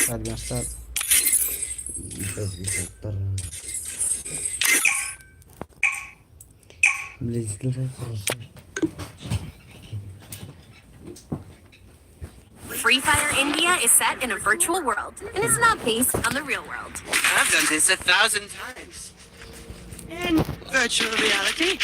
Guardian Star. Free Fire India is set in a virtual world, and it's not based on the real world. I've done this 1,000 times. In virtual reality.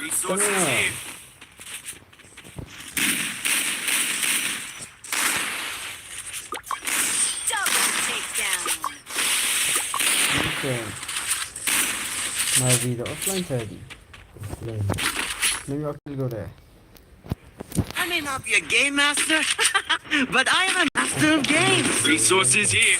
Resources here. Double takedown. Okay. Mal wieder offline werden. Maybe I can go there. I may not be a game master, but I am a master of games. Resources here.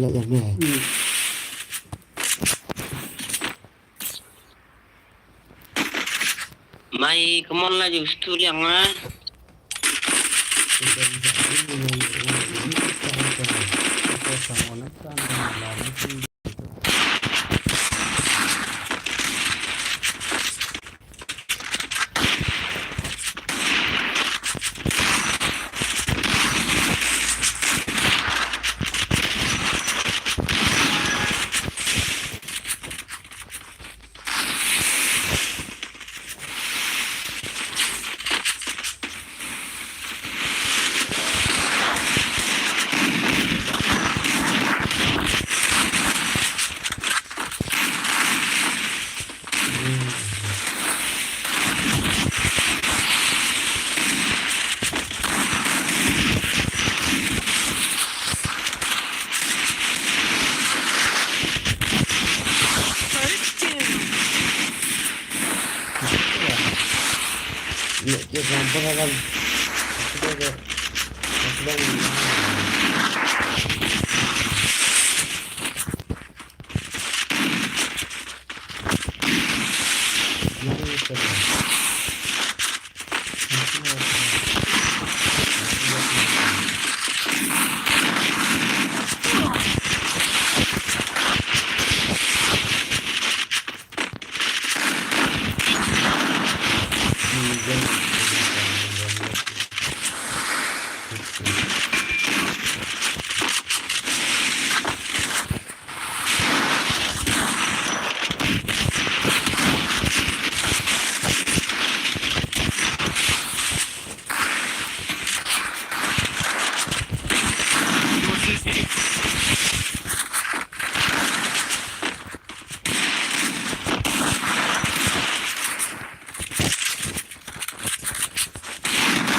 Gila yan eh. Mai, come on lah, just tu yang ah. Iya, dia gampang kan. Sudah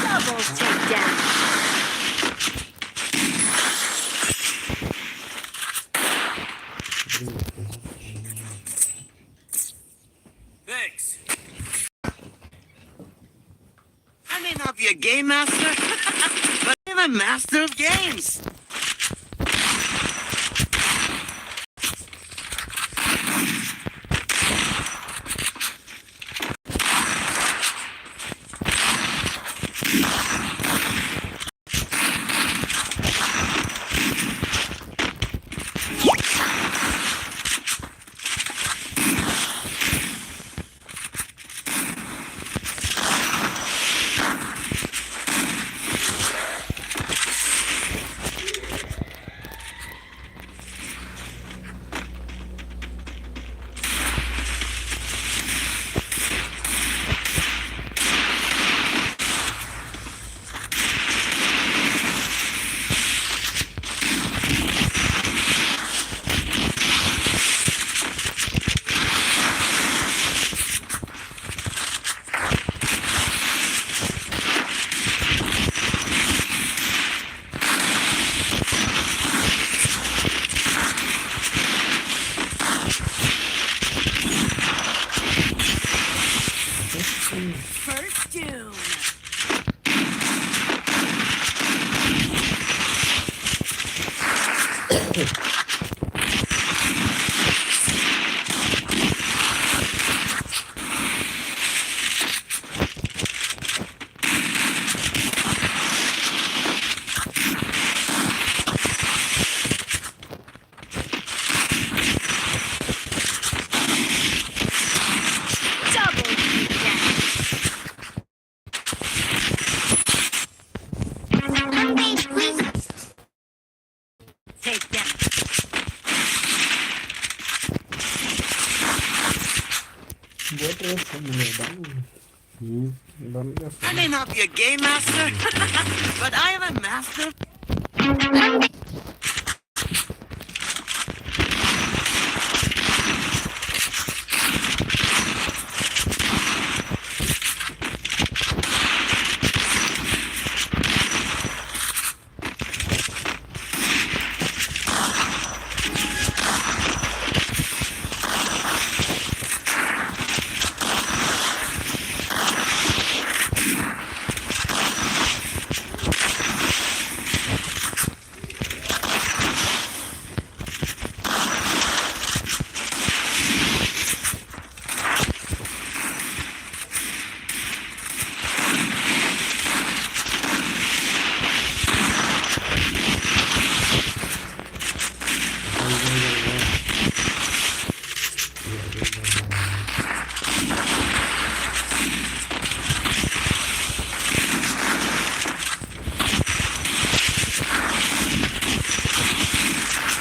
Double takedown. Thanks. I may not be a game master, but I'm a master of games. First doom. Double takedown. Take down. Dia terus menyerang. Dan dia I may not be a game master, but I am a master.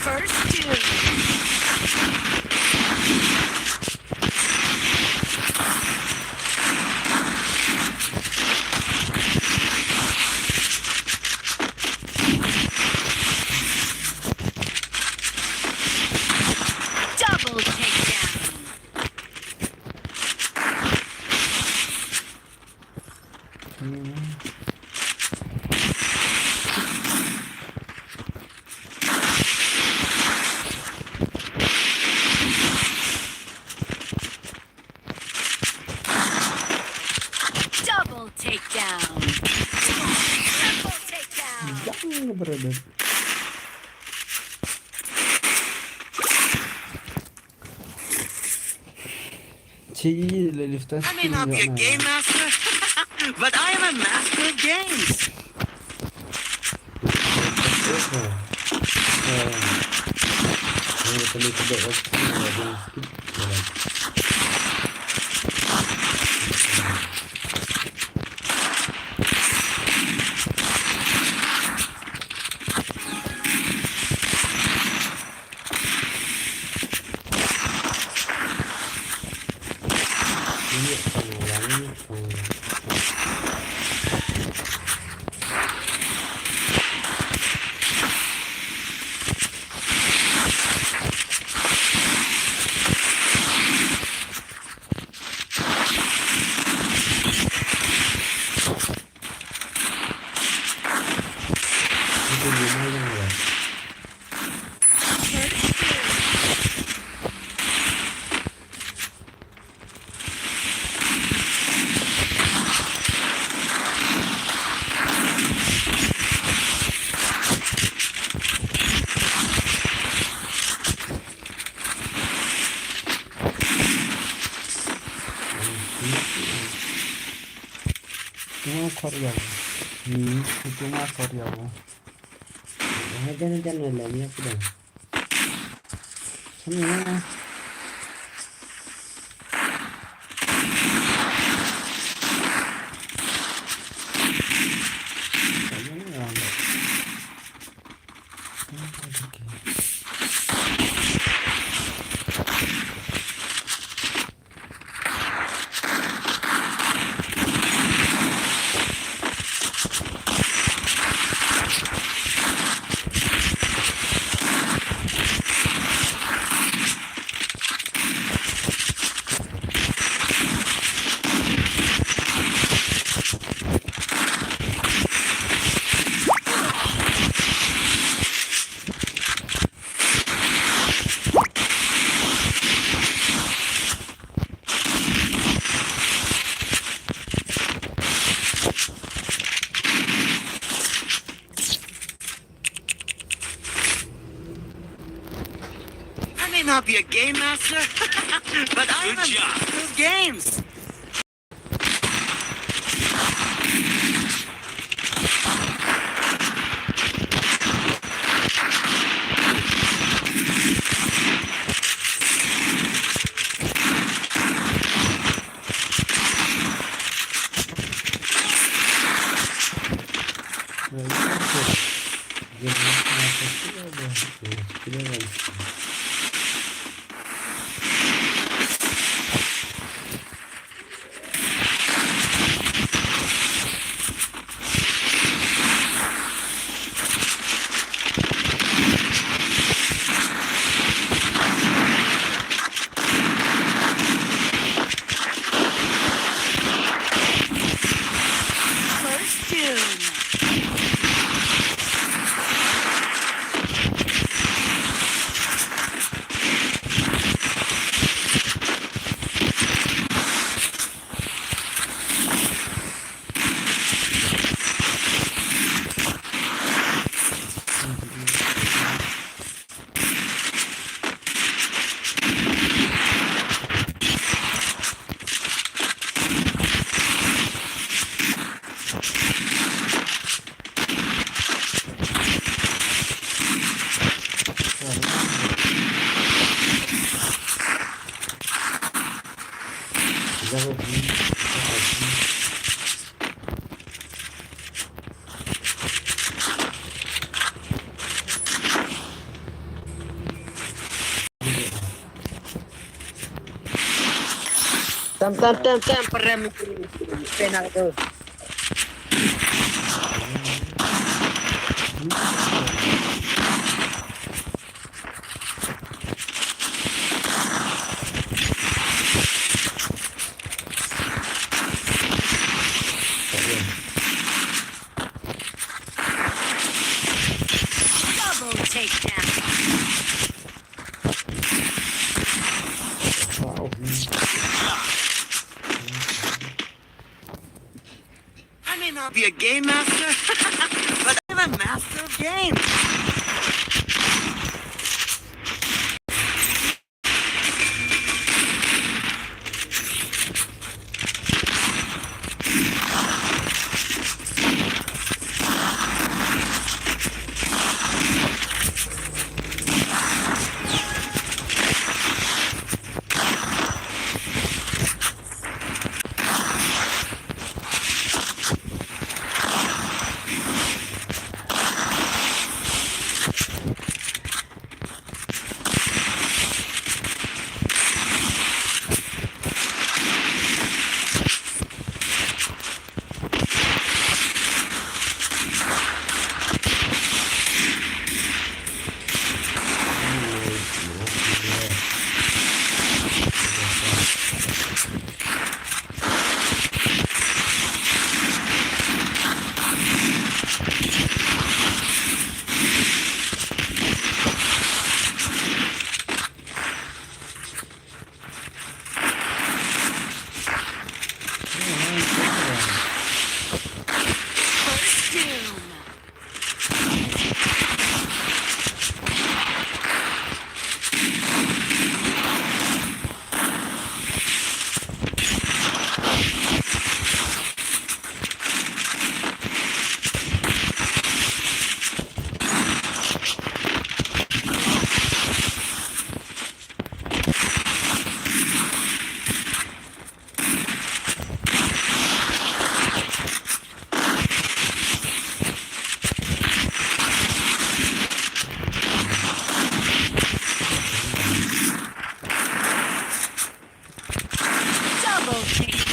First two. Double takedown. Double takedown. Triple takedown. Jangan berada. Çiğ Elif'ten I may not be a game master, but I am a master of games. Cuma koruyor. Cuma koruyor bu. Jangan lah ni aku dah. Sana mana? I may not be a game master, but I am a master of games. Double B. Tam, perem penal tu. Double takedown. Wow. I may not be a game master, but I'm a master of games. First doom. Double take.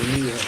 Ini ya.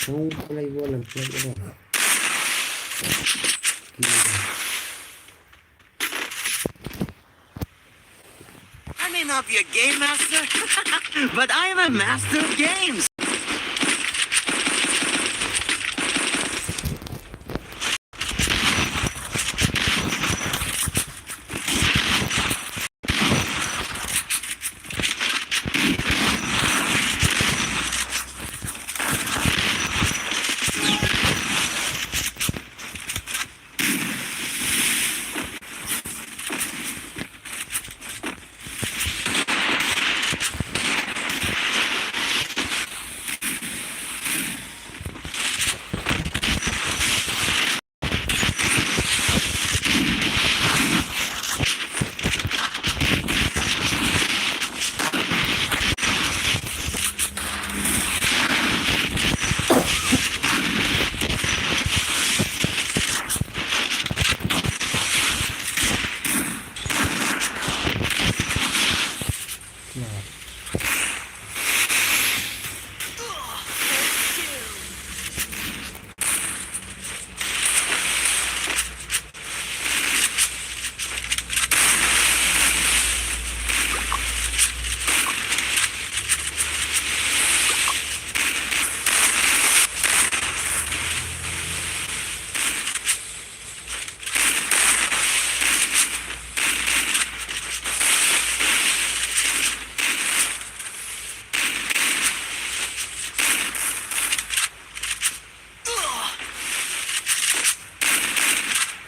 Kamu play bola. I may not be a game master, but I am a master of games.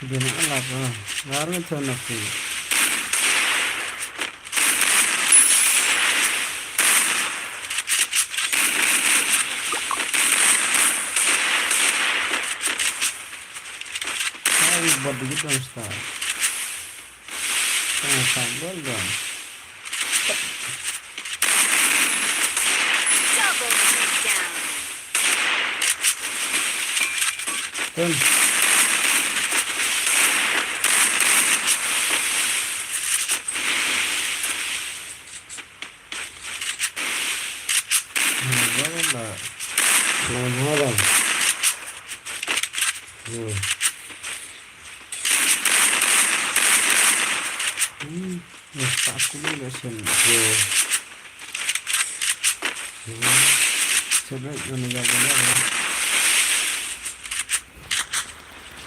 Ginaalak ah. Laro sa naku. Ay, body gitu ang start. Sabar dong. Double takedown. Ten. Wala. Selamat malam. Basta ako muna siya. Sabay na nagagalaw.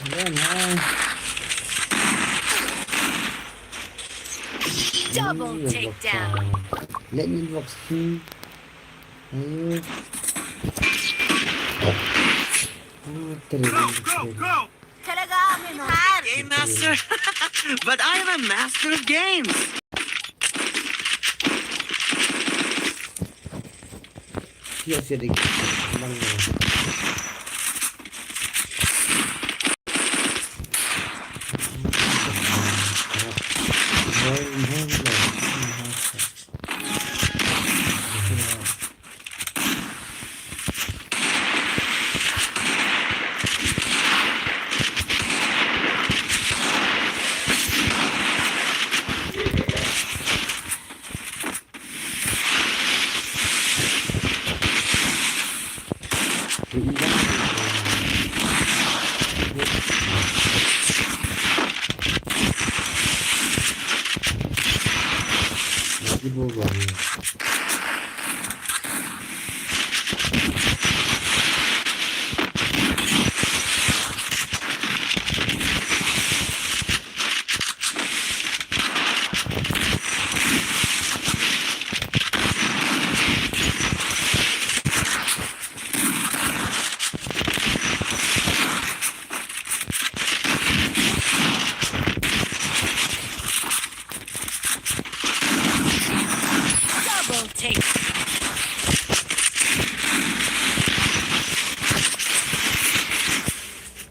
Ayan, ay. Double takedown. Let me box. Ayo. Go! Talaga amin har. Game master? But I am a master of games. Siya rin. Lang na. Lagi boba. Double take.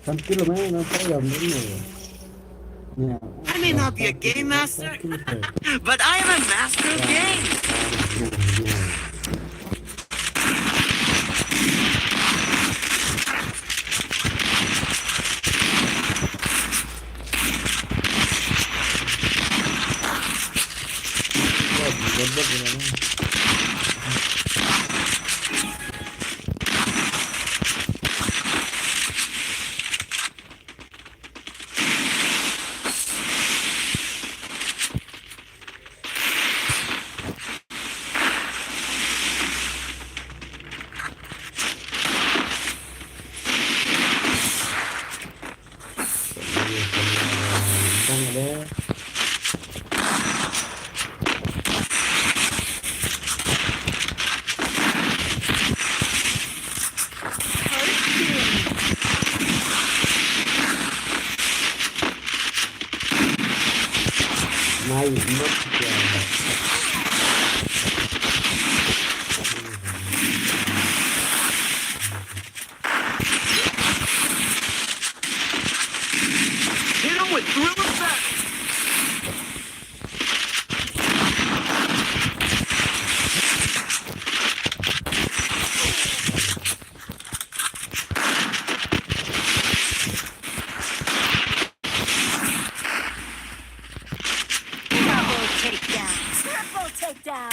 Tranquilo, man. No problem. Yeah. I may not be a game master, but I am a master of games. Mai not ya. Hit him with thrill effect. Double takedown. Triple takedown.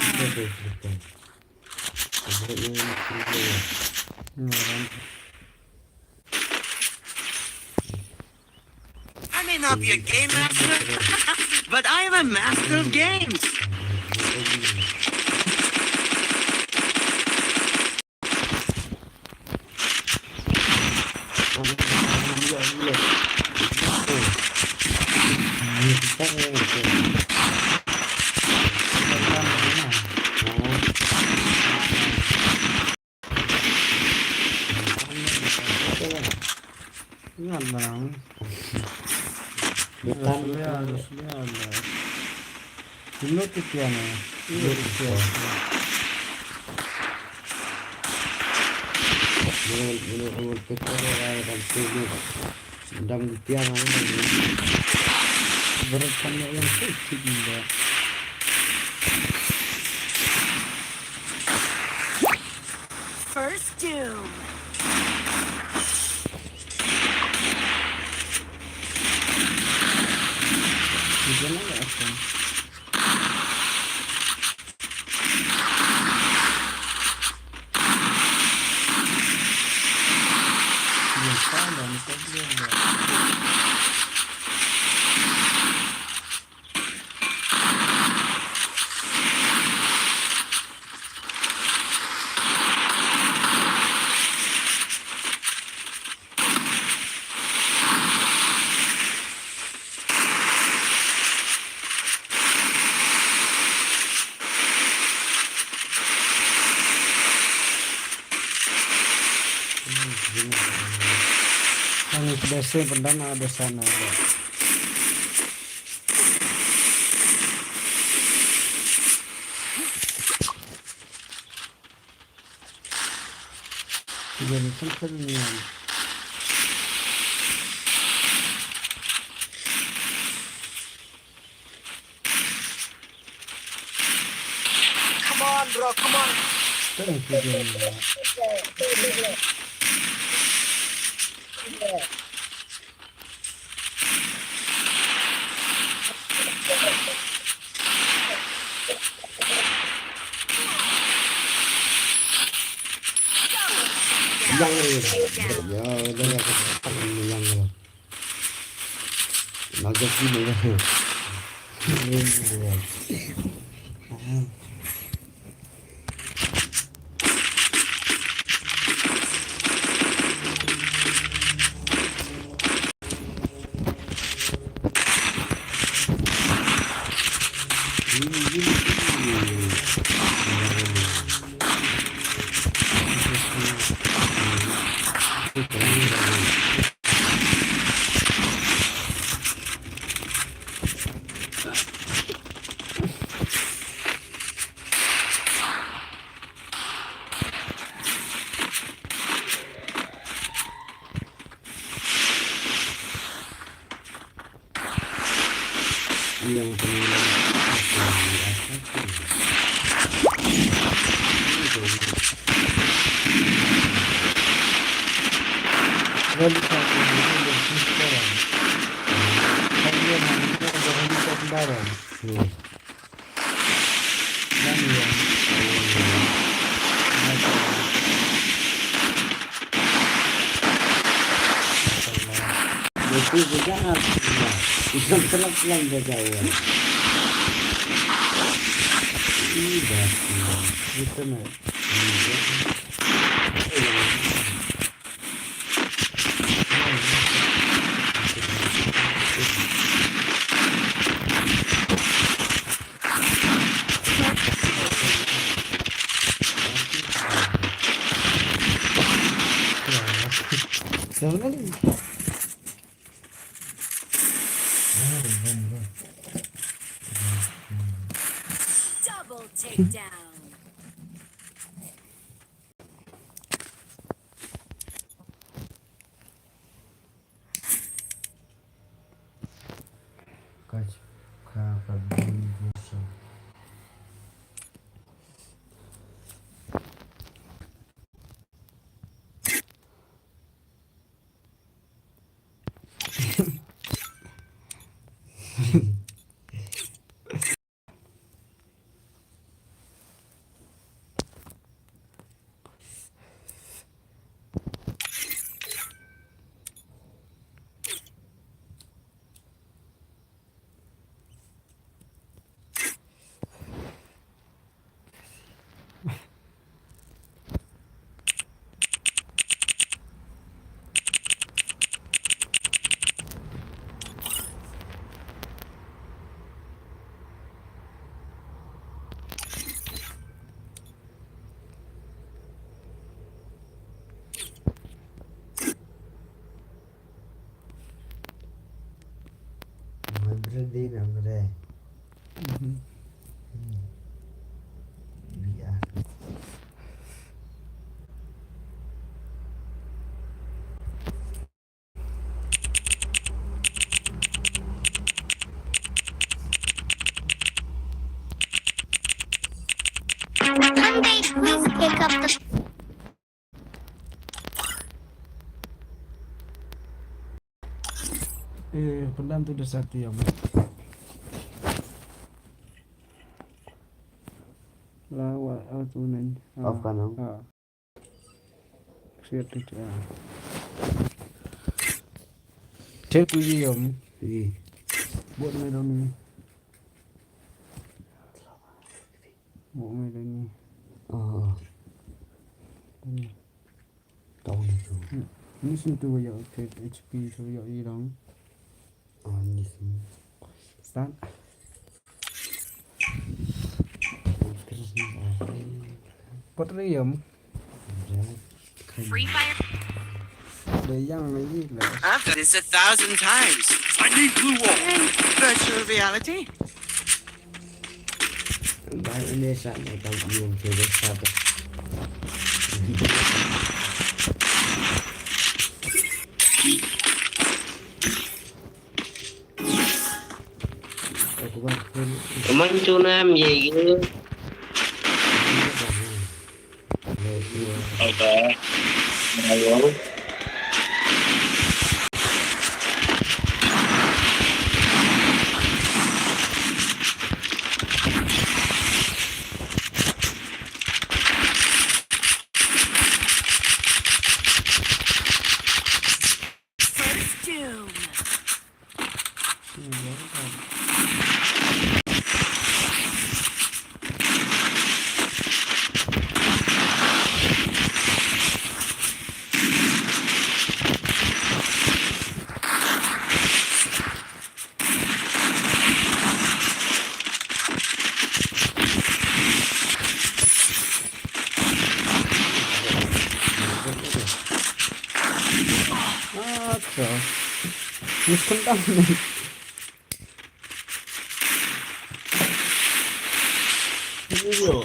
I may not be a game master, but I am a master of games. Ingat bang. Sulihan. Dinutik yan eh. Dinutik yan. Multik ko kaya nagtulog. Sandang tiyan ako na yun. Berat kami yang safety juga. First doom. Juga nggak apa. Biasa dan problem ya. Yang biasa pendana ada sana ada. Jadi kan niyan. Come on, bro. Come on. Terus tujuan. Yang ini. Ya, udah ya kesempatan yang lo. Naga sini ya. Yang Jadi satu ini lebih sekarang. Kalian nanti berhenti kendaraan. Dan yang itu juga bisa pelan-pelan saja ya. Iya, itu nih. Sebenarnya Double takedown. kakak bisa. Sedih nak berai. Biar. Monday, please pick up the Pendam tu ada satu yang lawak tu nan. Off kan, Om? Ha. Siap tu. Cek tu je Om. Buat mai dah ni. Buat mai dah ni. Oh. Tahu ni tu. Ni situ ya HP tu ya hilang. Oh, ni semua. Start. Terus ni. Pot lagi Om. Free Fire. Ada yang lagi lah. I've done this 1,000 times. I need blue wall. Virtual reality? Bahasa Indonesia ni tahu yang saya satu. Aku bahkan Mình chu Nam gì chứ? Ok. Rồi. First Doom. Acha. Ni pendam ni. Ini dia.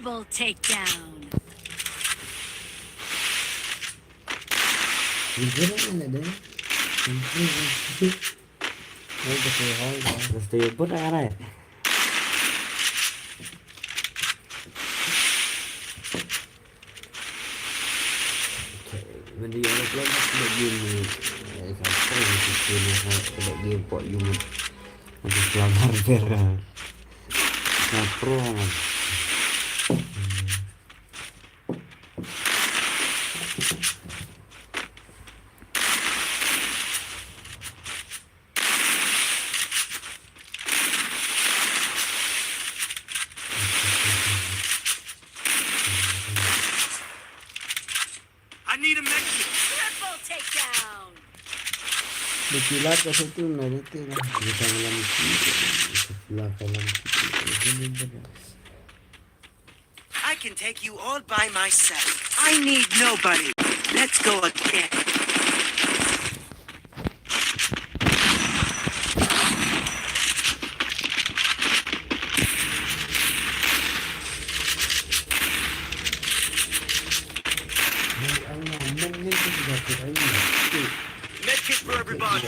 Double takedown. Ini mana dah? Đây cái gì hỏi rồi. Mesti pun ada. Mình đi ở lớp được game này sampai di sini ada game pot unit. Untuk pelamar vera. Nah, pro. I need a medkit. Triple takedown. Dikilat ke situ nak detik lah. Kita dalam sebelah dalam I can take you all by myself. I need nobody. Let's go again. Medkit for everybody.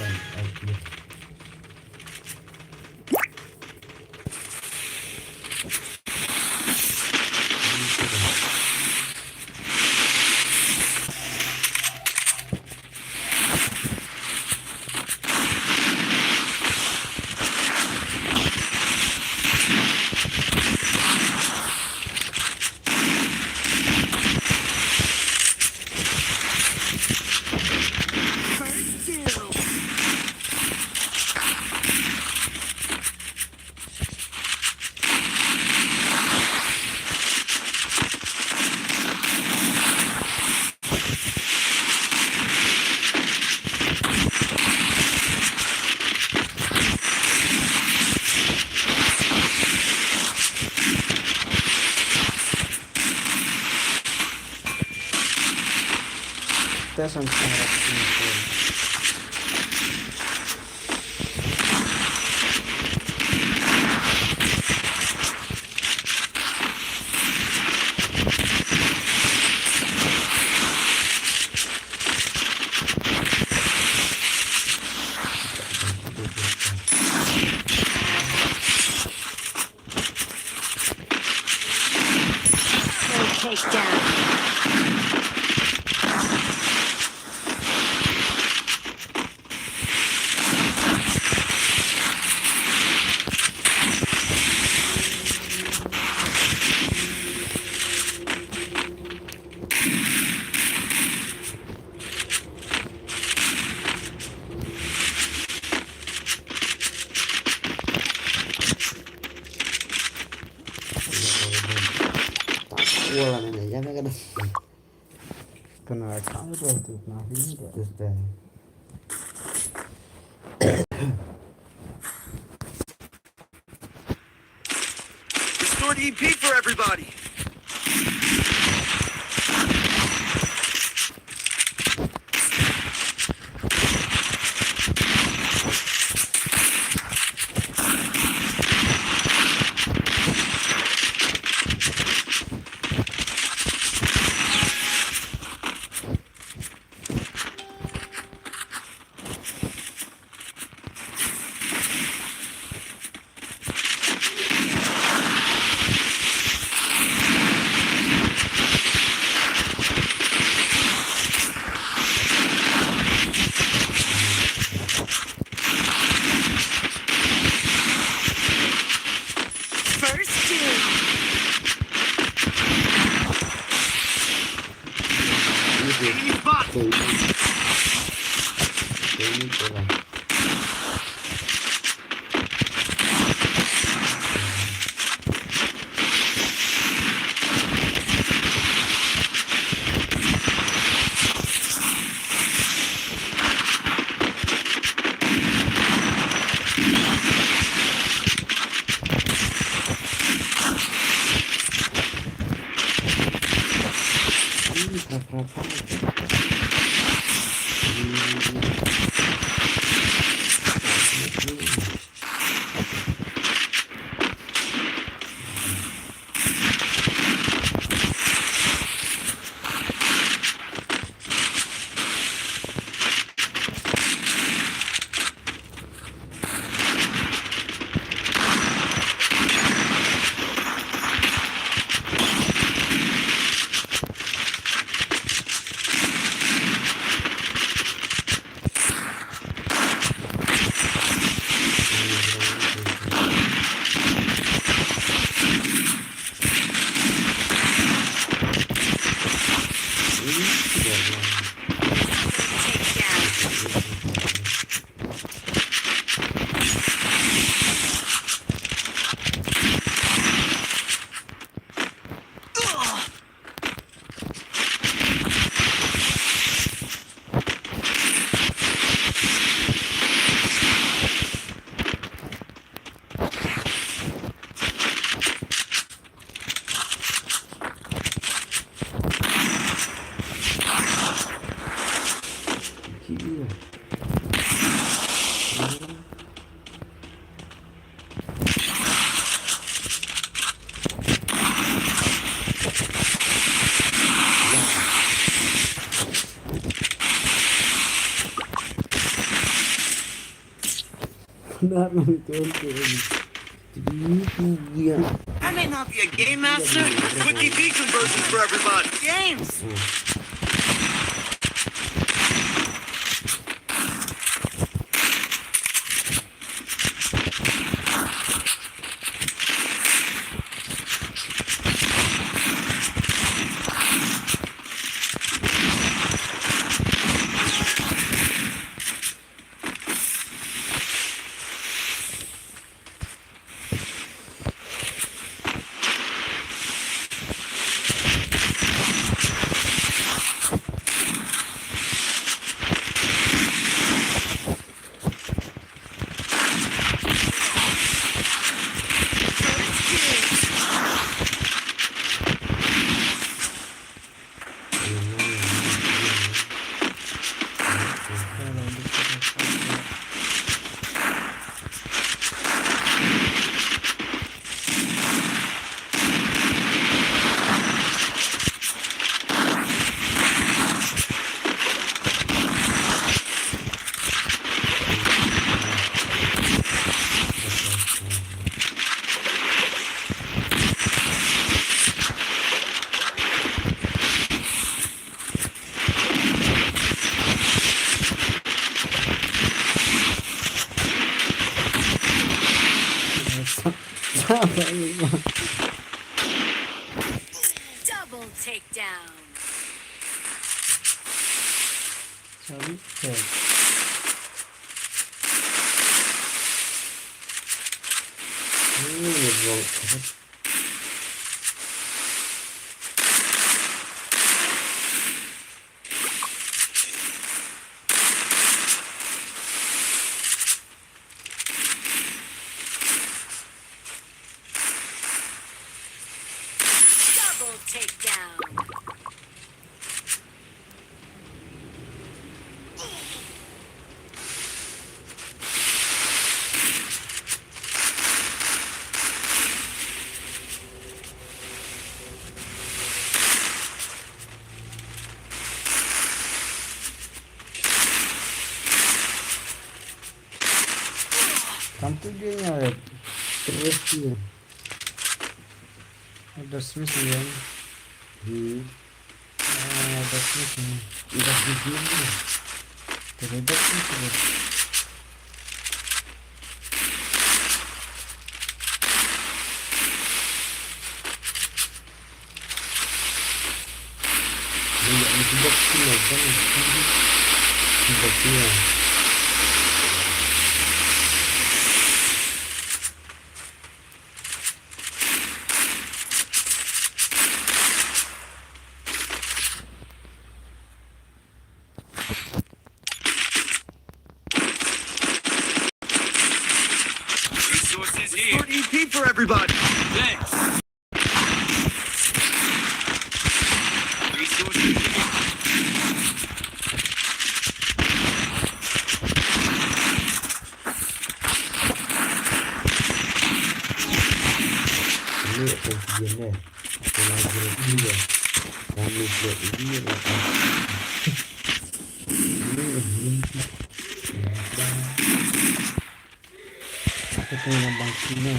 First Doom. tes sampai 950. Takedown. Wala na yan kan. Kena kamu tuh, nah ini tuh. Terus dah. Restored EP for everybody. First doom. Enemy spot. Ini pula. Ini berapa? Gila. Benar itu ini. Itu dia. I may not be a game master, quick EP conversions for everybody. Games. Apa ini? Double takedown. Sorry. Okay. Wrong. Double takedown. Kantu dia ni ada Terus dia. Swiss ni kan. Ada Swiss ni. Dah begini. Terdekat ni terus. Banyak di box ni kan. Box ni. Resources here. Good EP for everybody. Thanks. Resources here. Ini oksigen dia. Kalau dia kami buat ini apa? Ini Kita tengah bang Cina.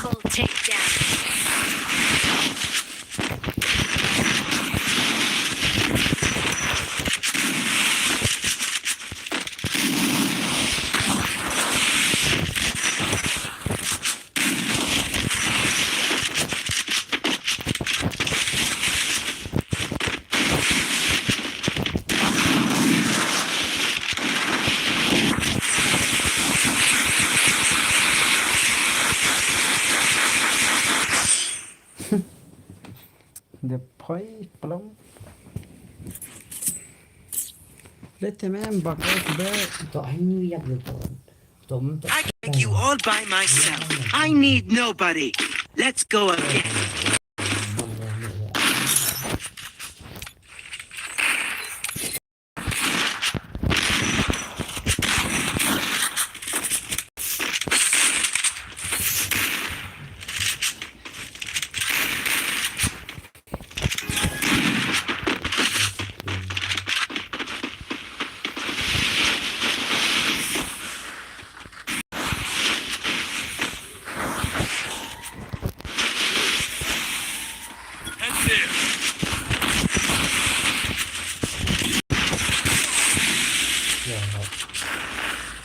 Double takedown. The pie plum. Let the man back out back. tak ini yang betul. Tom tak. I can take you all by myself. I need nobody. Let's go again.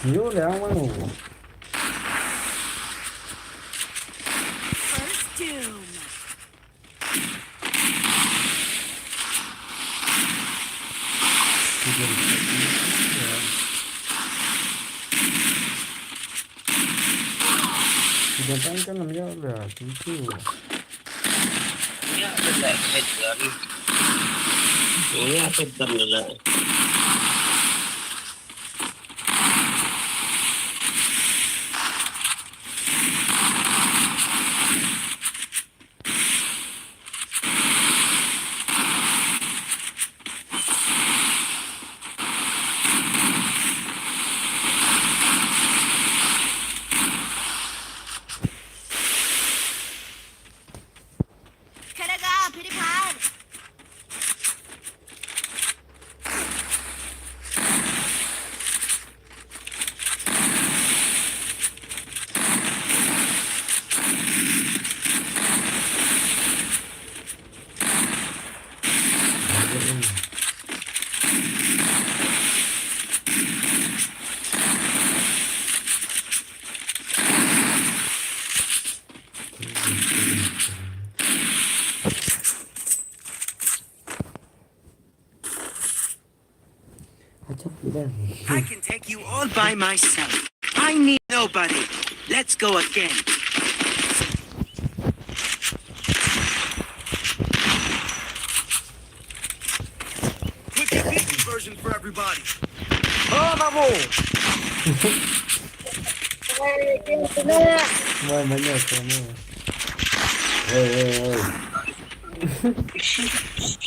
Yo le hago mano. First doom. Jangan kan namanya udah gitu. Ini ada lagi kan. Ini apa terlalu? Karaga, piripad. Acap udah. I can take you all by myself. I need nobody. Let's go again. Quick and version for everybody. Oh, Nabu. Mau banyak kamu.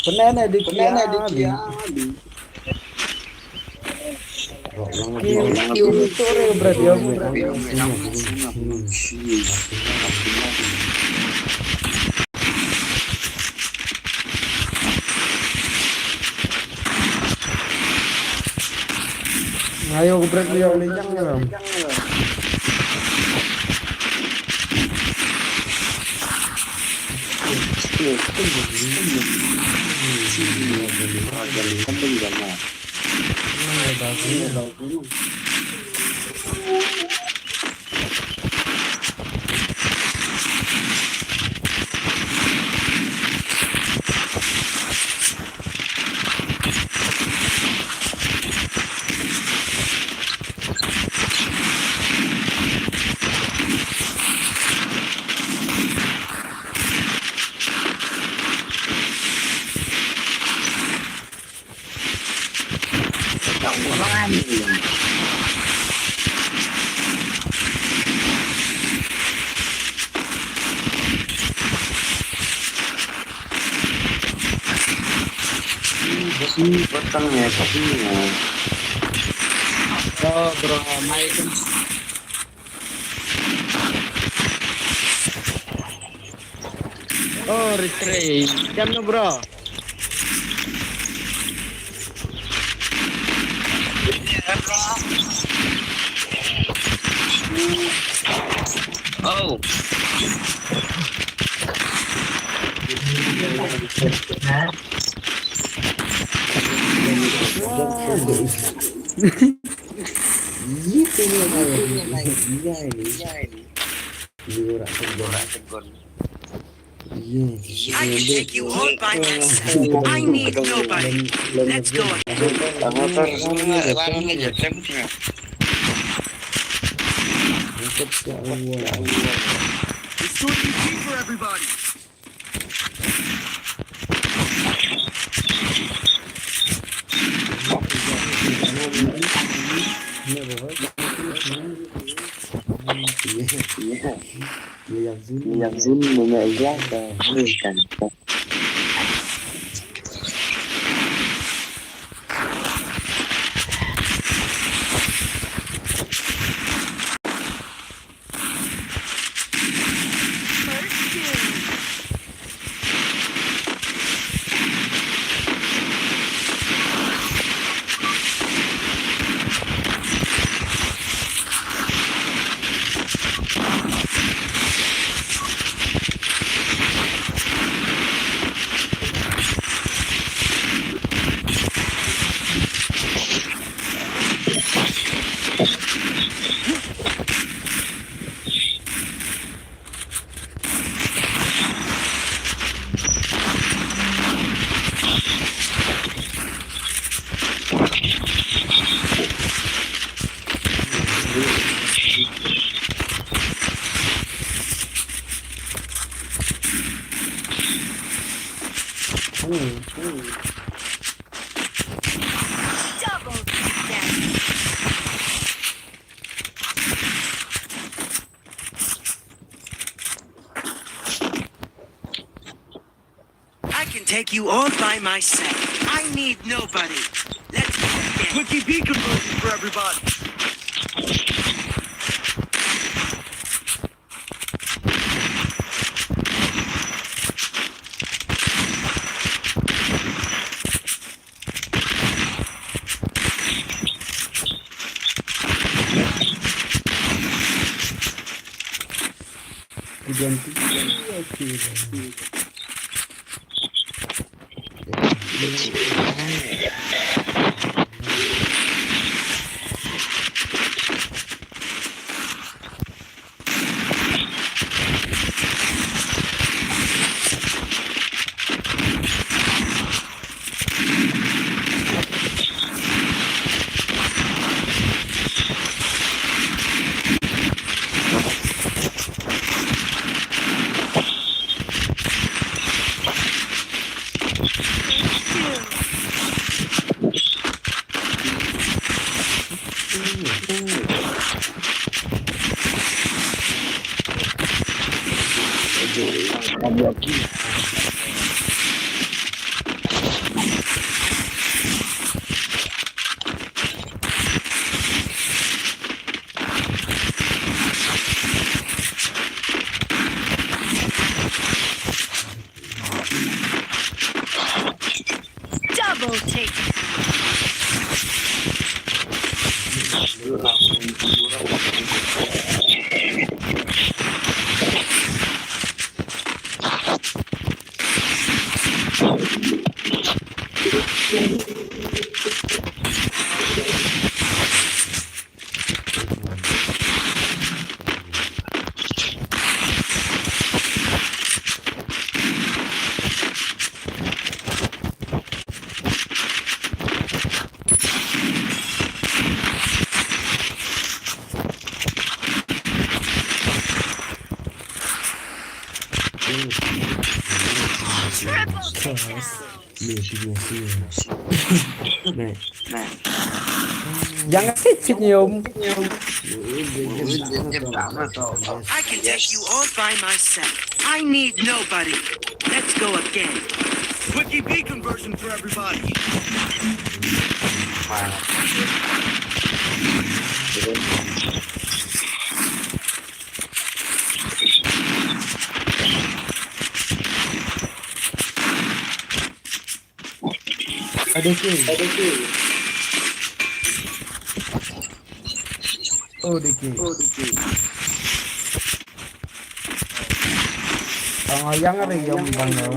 Pernah di kia. Yung sore berarti ya. Ayo gebret lihat lencang ya. Petangnya kopinya. Oh, bro, main. Oh, retray. Jam na, bro. Oh. Gitu nih. Iya ini. Iya tegur. Iya. I can take you all by myself. I need nobody. Let's go again. Restore UT for everybody. Yang Zoom mengajar dan berikan. Double death. I can take you all by myself. I need nobody. Let's go again. Quickie bee conversion for everybody. Ganti. Double take. Triple takedown. Này, Jangan senyum. I can take you all by myself. I need nobody. Let's go again. Quickie bee conversion for everybody. Ada ke? Oh, dikit. Yang ada yang bangga.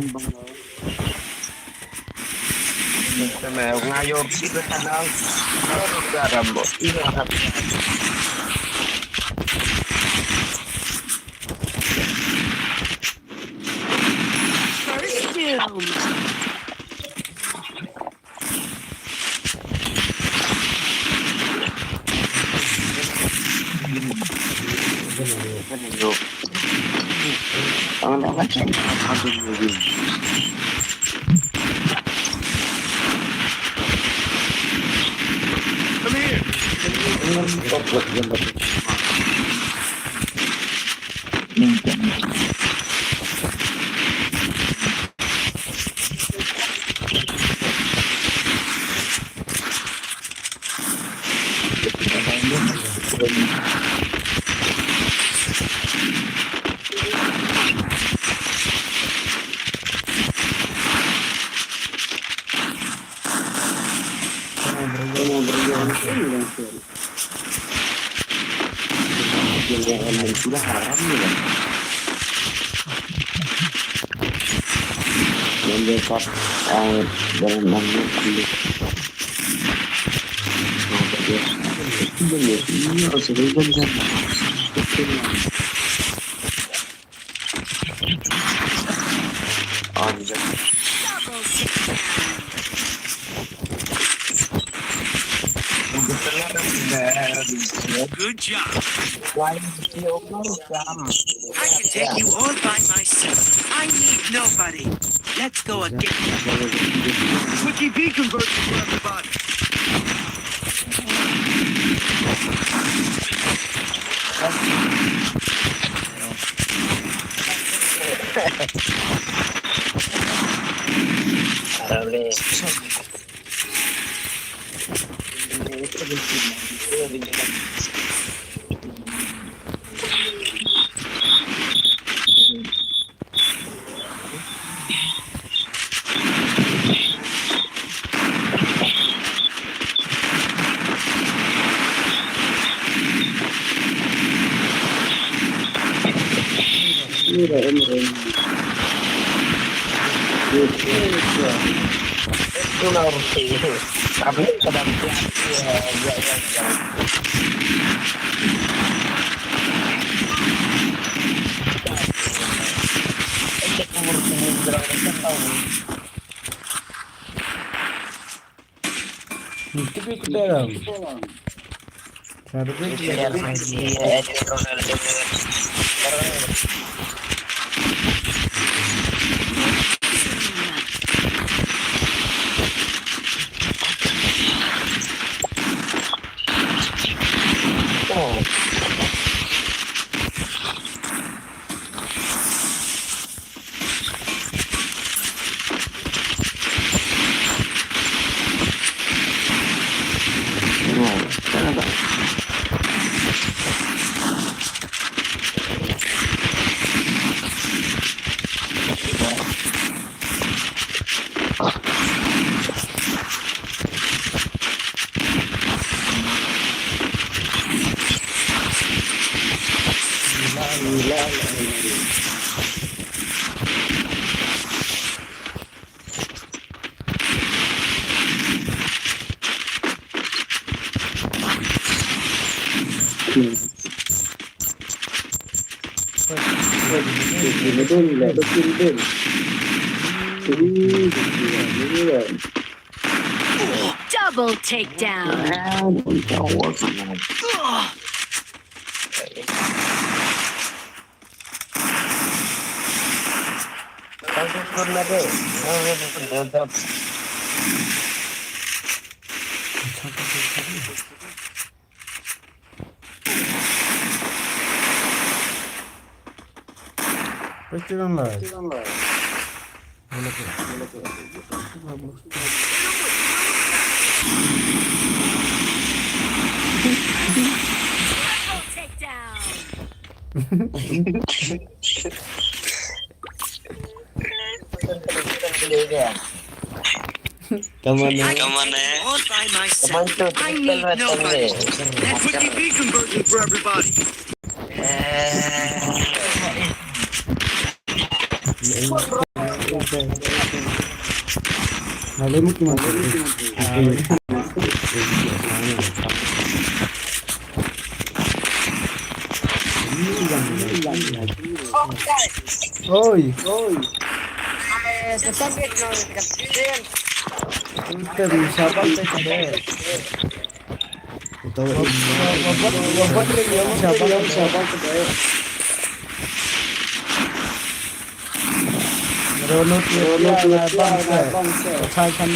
Mèo ngay vô xích cái thanh ơn nó ra rầm một ý là thật First doom. cái này vô nó bắt chạy không được người gì yang sudah haram ya yang dekat dalam banyak kulit itu banyak ini harus dilakukan Good job. I can take you all by myself. I need nobody. Let's go again. Quickie B conversion for everybody. Itu ngerti. Tapi sedang Tapi ke dalam. Harusnya dia Double takedown. pasti kan lah. Double takedown. Come on, All by myself. I need nobody. Quickie B conversion for everybody. Nalimut mo. Oi. Kita bisa pakai CD. Tahu buat siapa CD. Rono bangsa. Saya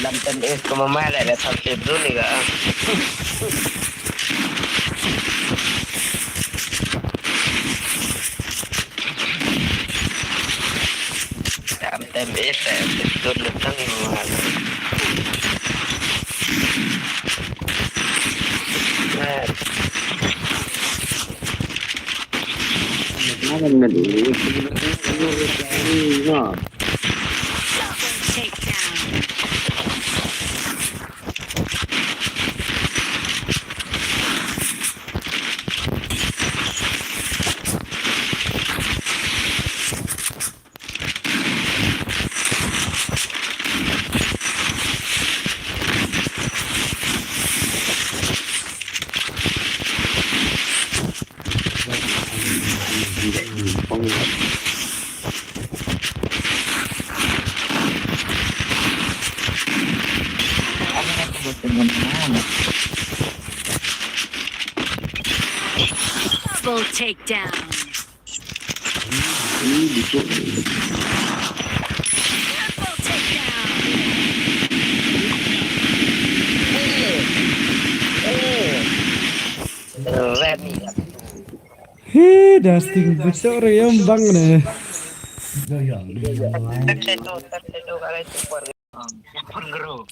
Lantern es como mala de Santa Brúnica. Lantern es betul betul mahal. Nah, Mana na dulu? No. Takedown. Double takedown. Triple takedown. Hei, dusting betul yang bang deh. Tertentu kalau super. Super grow.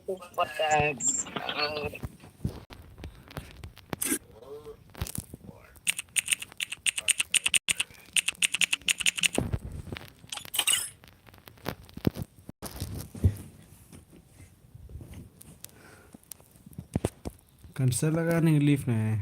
Super Cancel lagi nih lift nih.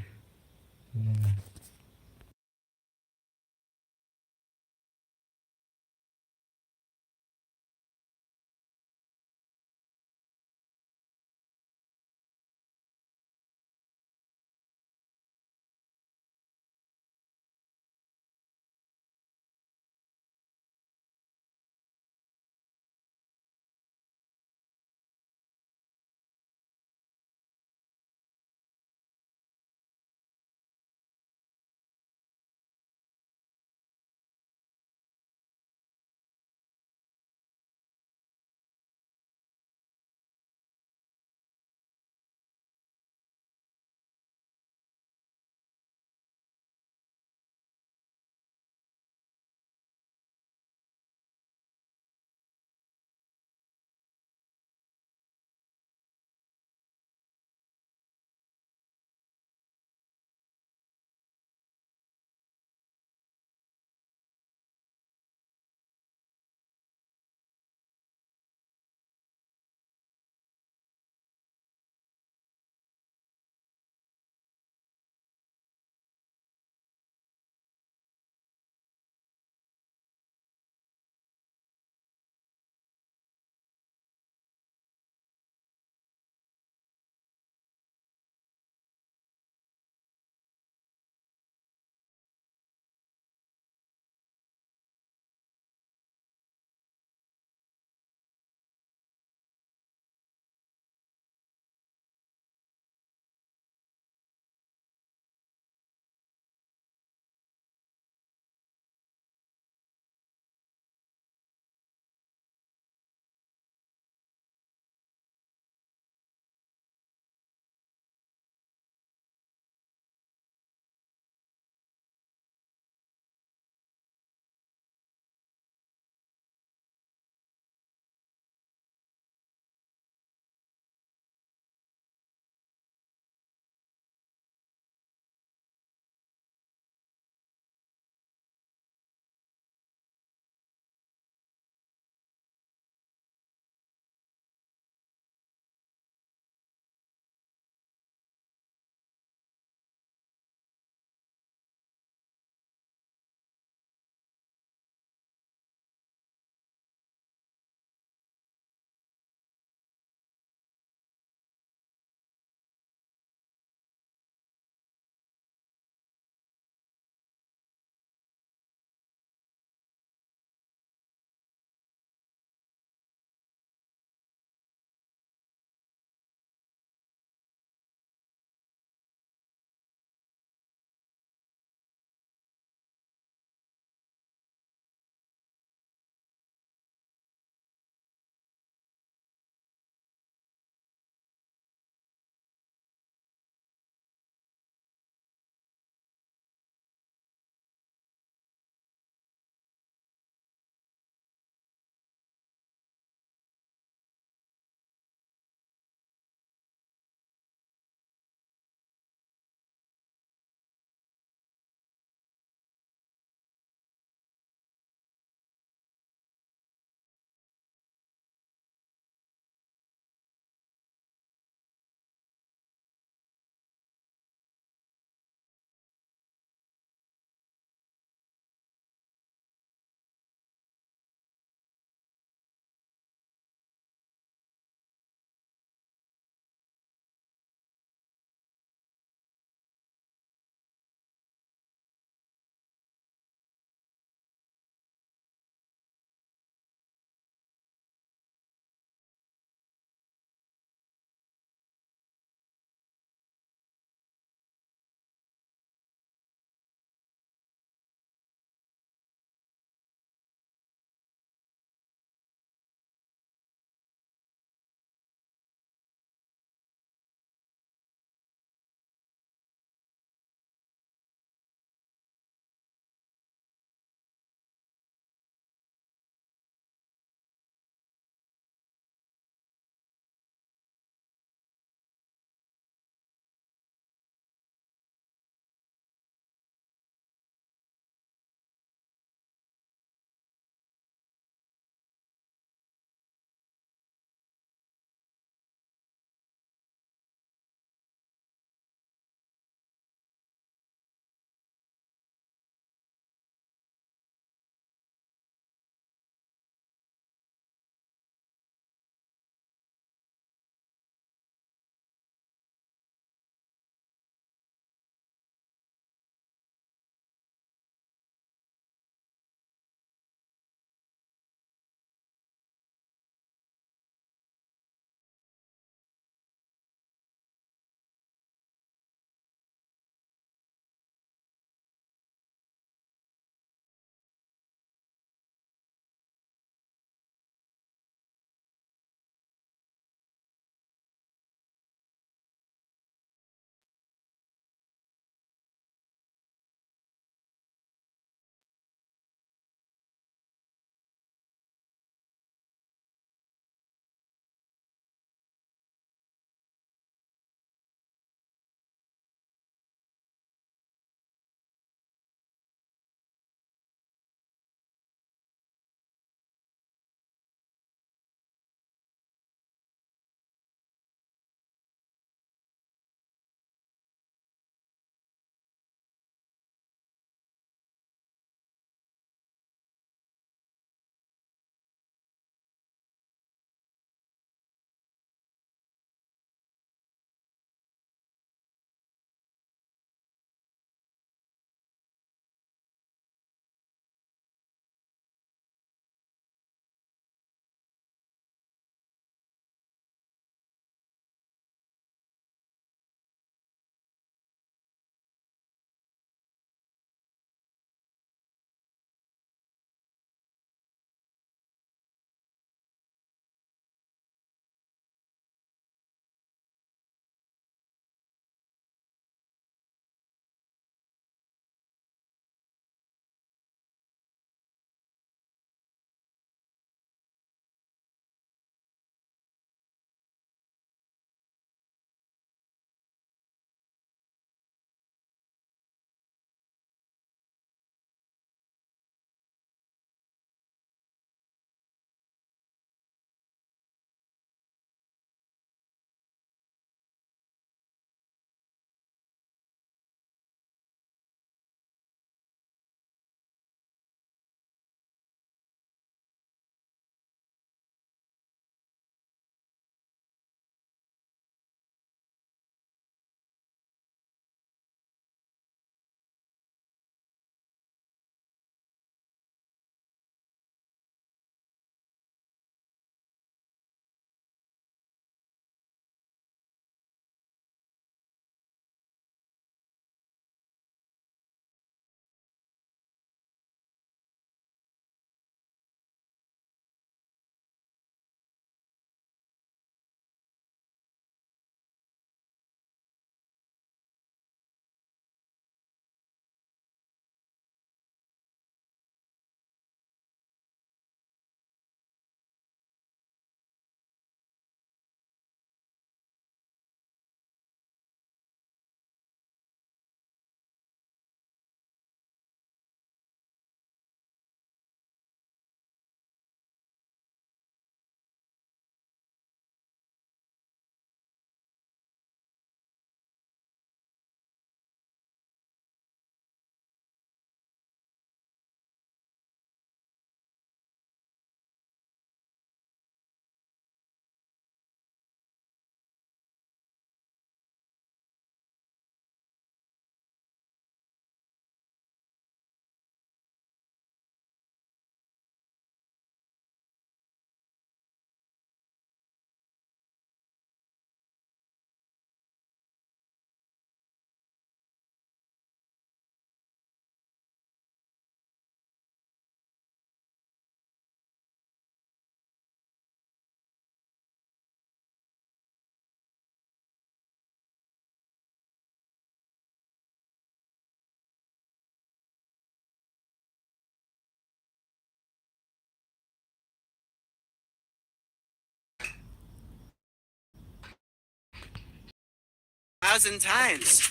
1,000 times.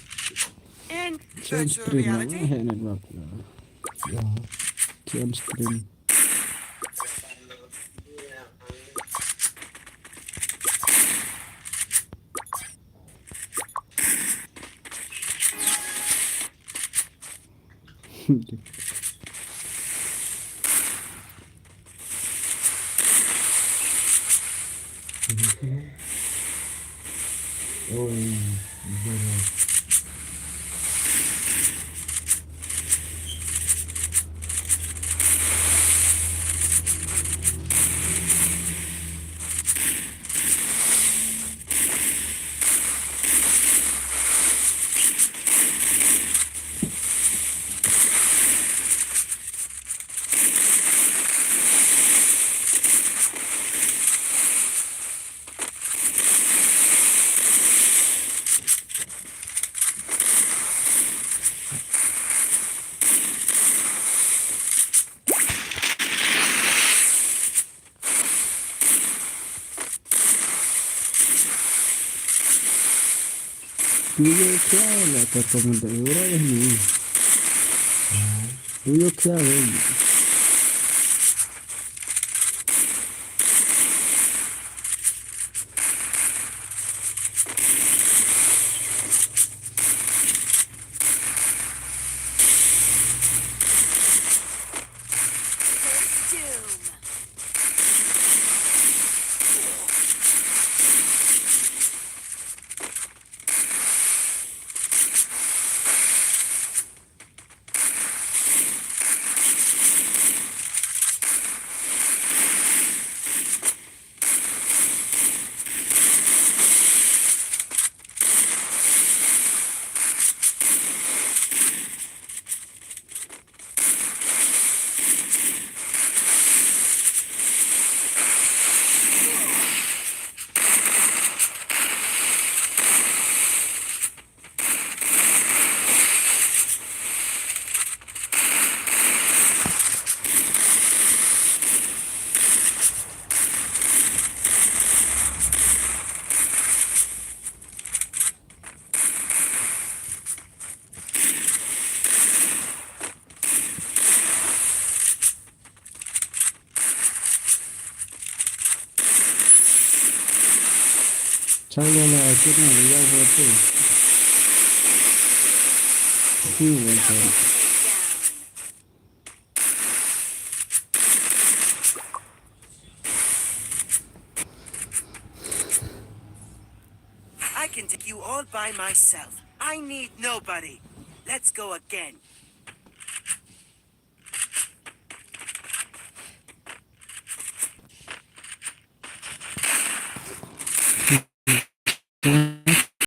In Kian virtual stream lah. reality. Network lah. Ya. Kian stream. Oh, benar. तुझे क्या लगा तो मुझे हो रहा है नहीं तुझे क्या है China akhirnya dia foto. I can take you all by myself. I need nobody. Let's go again.